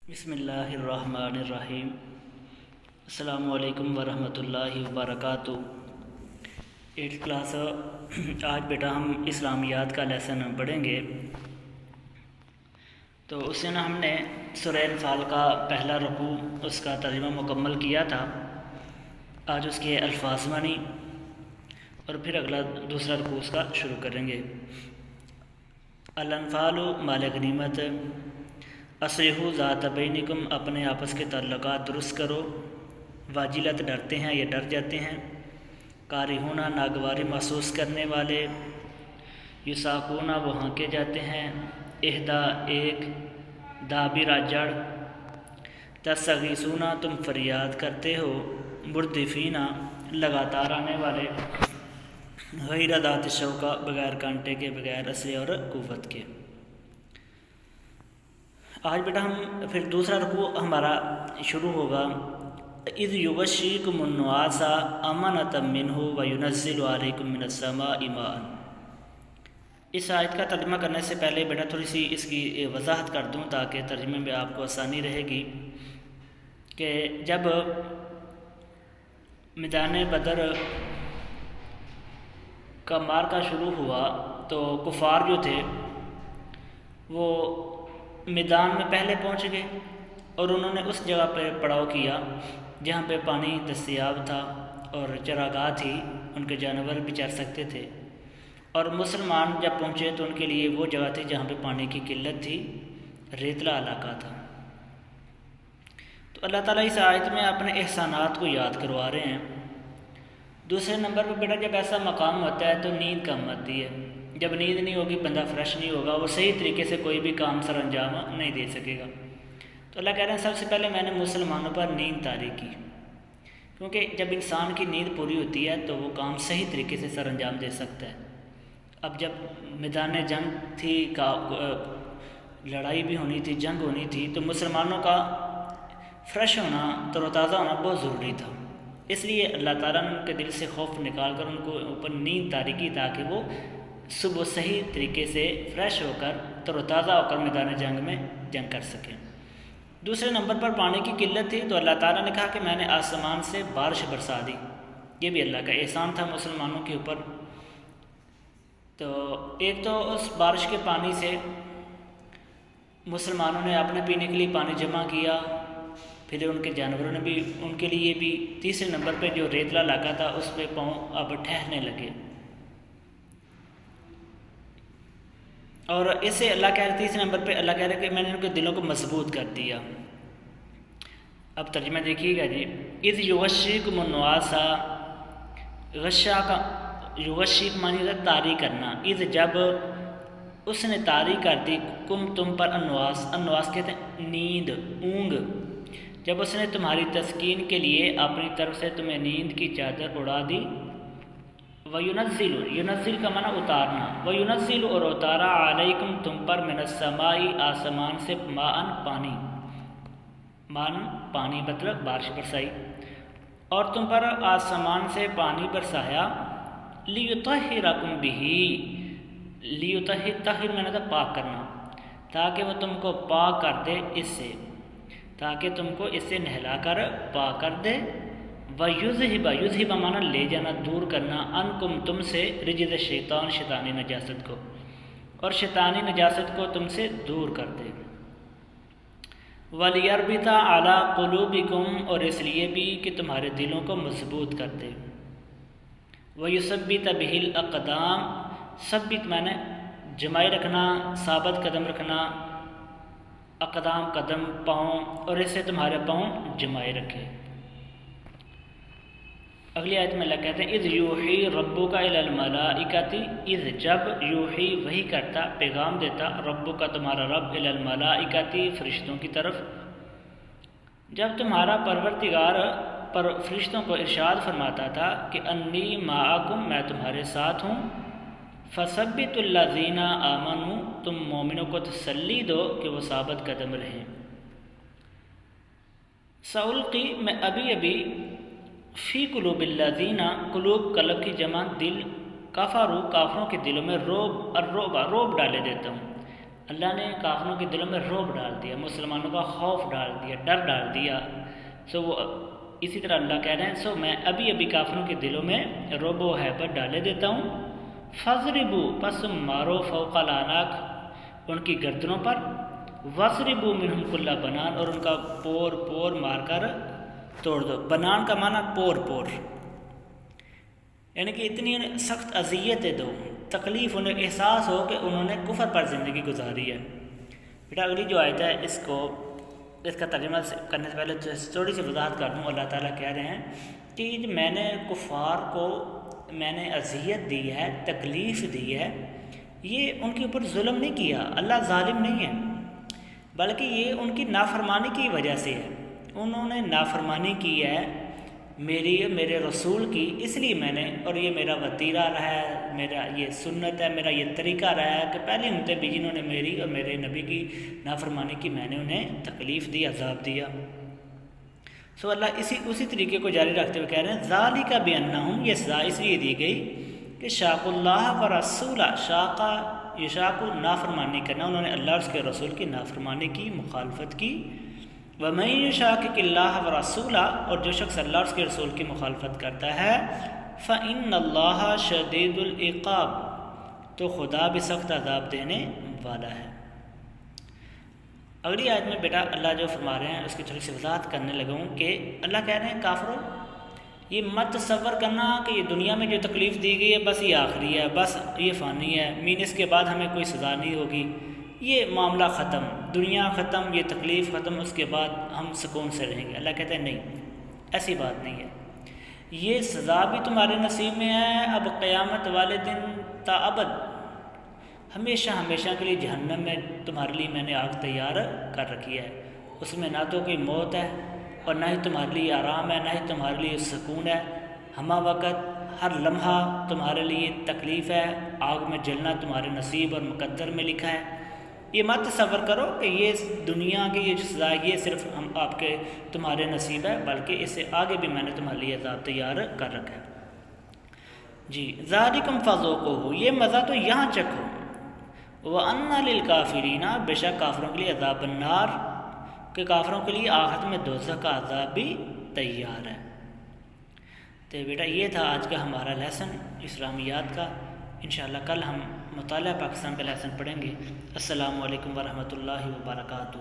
بسم اللہ الرحمن الرحیم۔ السلام علیکم ورحمۃ اللہ وبرکاتہ۔ 8th کلاس آج بیٹا ہم اسلامیات کا لیسن پڑھیں گے۔ تو اس دن ہم نے سورہ انفال کا پہلا رکوع اس کا ترجمہ مکمل کیا تھا۔ آج اس کے الفاظ مانی اور پھر اگلا دوسرا رکوع اس کا شروع کریں گے۔ الانفال مال غنیمت، اصلحوا ذات بینکم، اپنے آپس کے تعلقات درست کرو۔ واجلت، ڈرتے ہیں یا ڈر جاتے ہیں۔ کارہون، ناگواری محسوس کرنے والے۔ یساقون، وہ ہانکے جاتے ہیں۔ اہدا، ایک۔ دابرا، جڑ۔ تستغیثون، تم فریاد کرتے ہو۔ مردفین، لگاتار آنے والے۔ غیر ذات الشوکہ، بغیر کانٹے کے، بغیر اسلحے اور قوت کے۔ آج بیٹا ہم پھر دوسرا رکوع ہمارا شروع ہوگا۔ اذ یغشیکم النعاس امنۃ منہ وینزل علیکم من السماء ماء۔ اس آیت کا ترجمہ کرنے سے پہلے بیٹا تھوڑی سی اس کی وضاحت کر دوں تاکہ ترجمے میں آپ کو آسانی رہے گی کہ جب میدان بدر کا معرکہ شروع ہوا تو کفار جو تھے وہ میدان میں پہلے پہنچ گئے اور انہوں نے اس جگہ پہ پڑاؤ کیا جہاں پہ پانی دستیاب تھا اور چراگاہ تھی، ان کے جانور بھی چر سکتے تھے۔ اور مسلمان جب پہنچے تو ان کے لیے وہ جگہ تھی جہاں پہ پانی کی قلت تھی، ریتلا علاقہ تھا۔ تو اللہ تعالیٰ اس آیت میں اپنے احسانات کو یاد کروا رہے ہیں۔ دوسرے نمبر پہ بیٹا جب ایسا مقام ہوتا ہے تو نیند کم آتی ہے۔ جب نیند نہیں ہوگی بندہ فریش نہیں ہوگا، وہ صحیح طریقے سے کوئی بھی کام سر انجام نہیں دے سکے گا۔ تو اللہ کہہ رہے ہیں سب سے پہلے میں نے مسلمانوں پر نیند طاری کی، کیونکہ جب انسان کی نیند پوری ہوتی ہے تو وہ کام صحیح طریقے سے سر انجام دے سکتا ہے۔ اب جب میدان جنگ تھی، لڑائی بھی ہونی تھی، جنگ ہونی تھی، تو مسلمانوں کا فریش ہونا، تر و تازہ ہونا بہت ضروری تھا۔ اس لیے اللہ تعالیٰ نے ان کے دل سے خوف نکال کر ان کو اوپر نیند طاری کی تاکہ وہ صبح صحیح طریقے سے فریش ہو کر، تر و تازہ ہو کر میدان جنگ میں جنگ کر سکیں۔ دوسرے نمبر پر پانی کی قلت تھی تو اللہ تعالیٰ نے کہا کہ میں نے آسمان سے بارش برسا دی۔ یہ بھی اللہ کا احسان تھا مسلمانوں کے اوپر۔ تو ایک تو اس بارش کے پانی سے مسلمانوں نے اپنے پینے کے لیے پانی جمع کیا، پھر ان کے جانوروں نے بھی، ان کے لیے بھی۔ تیسرے نمبر پہ جو ریتلا علاقہ تھا اس پہ پاؤں اب ٹھہرنے لگے، اور اس سے اللہ کہہ رہے، تیسرے نمبر پہ اللہ کہہ رہے کہ میں نے ان کے دلوں کو مضبوط کر دیا۔ اب ترجمہ دیکھیے گا جی۔ اذ یغشیکم النعاس، غشا کا یغشیک معنی ہوتا ہے طاری کرنا۔ اذ، جب اس نے طاری کر دی، کم تم پر، النعاس، النعاس کہتے ہیں نیند، اونگ۔ جب اس نے تمہاری تسکین کے لیے اپنی طرف سے تمہیں نیند کی چادر اڑا دی۔ وَيُنَزِّلُ، يُنَزِّل کا معنی اتارنا۔ وَيُنَزِّلُ، اور اتارا، عَلَيْكُمْ تم پر، مِنَ السَّمَاءِ، آسمان سے، ماءً، پانی۔ مان پانی مطلب بارش برسائی، اور تم پر آسمان سے پانی برسایا۔ لِيُطَهِّرَكُمْ بِهِ، لِيُطَهِّر، طاہر میں نے پاک کرنا، تاکہ وہ تم کو پاک کر دے اس سے، تاکہ تم کو اس سے نہلا کر پاک کر دے۔ وَيُذْهِبَ، يُذْهِبَ معنی لے جانا، دور کرنا، عَنْكُمْ تم سے، رِجْزَ الشیطان، شیطانی نجاست کو، اور شیطانی نجاست کو تم سے دور کر دے۔ وَلِيَرْبِطَ عَلَىٰ قُلُوبِكُمْ، اور اس لیے بھی کہ تمہارے دلوں کو مضبوط کر دے۔ وَيُثَبِّتَ بِهِ الْأَقْدَامَ، ثبت میں نے جمائے رکھنا، ثابت قدم رکھنا، اقدام قدم، پاؤں، اور اس سے تمہارے پاؤں جمائے رکھے۔ اگلی آیت میں اللہ کہتے ہیں اذ یوحی ربک الی الملائکۃ، اذ جب، یوحی وحی کرتا، پیغام دیتا، ربک تمہارا رب، الی الملائکۃ فرشتوں کی طرف، جب تمہارا پروردگار پر فرشتوں کو ارشاد فرماتا تھا کہ انی معکم، میں تمہارے ساتھ ہوں۔ فثبتوا الذین آمنوا، تم مومنوں کو تسلی دو کہ وہ ثابت قدم رہیں۔ سألقی، میں ابھی فی قلوب الذین، قلوب قلب کی جمع، دل، کفروا، کافروں کے دلوں میں، رعب، الرعب، رعب ڈالے دیتا ہوں۔ اللہ نے کافروں کے دلوں میں رعب ڈال دیا، مسلمانوں کا خوف ڈال دیا، ڈر ڈال دیا. سو وہ اسی طرح اللہ کہہ رہے ہیں سو میں ابھی ابھی کافروں کے دلوں میں رعب و حیبت ڈالے دیتا ہوں. فضربو پس مارو فوق الاعناق ان کی گردنوں پر، وضربو منہم کل بنان اور ان کا پور پور مار کر توڑ دو. بنان کا معنی پور پور، یعنی کہ اتنی انہیں سخت اذیتیں دو، تکلیف انہیں احساس ہو کہ انہوں نے کفر پر زندگی گزاری ہے. بیٹا اگلی جو آیت ہے اس کا ترجمہ کرنے سے پہلے تھوڑی سی وضاحت کر دوں. اللہ تعالیٰ کہہ رہے ہیں کہ میں نے کفار کو میں نے اذیت دی ہے، تکلیف دی ہے، یہ ان کے اوپر ظلم نہیں کیا، اللہ ظالم نہیں ہے، بلکہ یہ ان کی نافرمانی کی وجہ سے ہے. انہوں نے نافرمانی کی ہے میرے رسول کی، اس لیے میں نے، اور یہ میرا وتیرہ رہا ہے، میرا یہ سنت ہے، میرا یہ طریقہ رہا ہے کہ پہلے امتیں بھی جنہوں نے میری اور میرے نبی کی نافرمانی کی میں نے انہیں تکلیف دی، عذاب دیا. سو اللہ اسی طریقے کو جاری رکھتے ہوئے کہہ رہے ہیں ذالک بانہم، یہ سزا اس لیے دی گئی کہ شاق اللہ و رسول، شاقہ یشاق نافرمانی کرنا، انہوں نے اللہ اور اس کے رسول کی نافرمانی کی، مخالفت کی. وَمَن يُشَاقِقِ اللَّهَ وَرَسُولَهُ اور جو شخص اللہ اور اس کے رسول کی مخالفت کرتا ہے فَإِنَّ اللَّهَ شَدِيدُ الْعِقَابِ تو خدا بھی سخت عذاب دینے والا ہے. اگلی آیت میں بیٹا اللہ جو فرما رہے ہیں اس کی تھوڑی سی وضاحت کرنے لگا ہوں کہ اللہ کہہ رہے ہیں کافروں یہ مت تصور کرنا کہ یہ دنیا میں جو تکلیف دی گئی ہے بس یہ آخری ہے، بس یہ فانی ہے، اس کے بعد ہمیں کوئی سزا نہیں ہوگی، یہ معاملہ ختم، دنیا ختم، یہ تکلیف ختم، اس کے بعد ہم سکون سے رہیں گے. اللہ کہتے ہیں نہیں، ایسی بات نہیں ہے، یہ سزا بھی تمہارے نصیب میں ہے. اب قیامت والے دن تا ابد ہمیشہ ہمیشہ کے لیے جہنم میں تمہارے لیے میں نے آگ تیار کر رکھی ہے. اس میں نہ تو کوئی موت ہے اور نہ ہی تمہارے لیے آرام ہے، نہ ہی تمہارے لیے سکون ہے. ہمہ وقت ہر لمحہ تمہارے لیے تکلیف ہے، آگ میں جلنا تمہارے نصیب اور مقدر میں لکھا ہے. یہ مت تصور کرو کہ یہ دنیا کی یہ سزا یہ صرف آپ کے تمہارے نصیب ہے، بلکہ اس سے آگے بھی میں نے تمہارے لیے عذاب تیار کر رکھا ہے. جی ذالکم فذوقوہ، یہ مزہ تو یہاں چکھو. وَأَنَّ لِلْكَافِرِينَ بے شک کافروں کے لیے عذاب النار، کہ کافروں کے لیے آخرت میں دوزخ کا عذاب بھی تیار ہے. تو بیٹا یہ تھا آج کا ہمارا لیسن اسلامیات کا. انشاءاللہ کل ہم مطالعہ پاکستان کا لیسن پڑھیں گے. السلام علیکم ورحمۃ اللہ وبرکاتہ.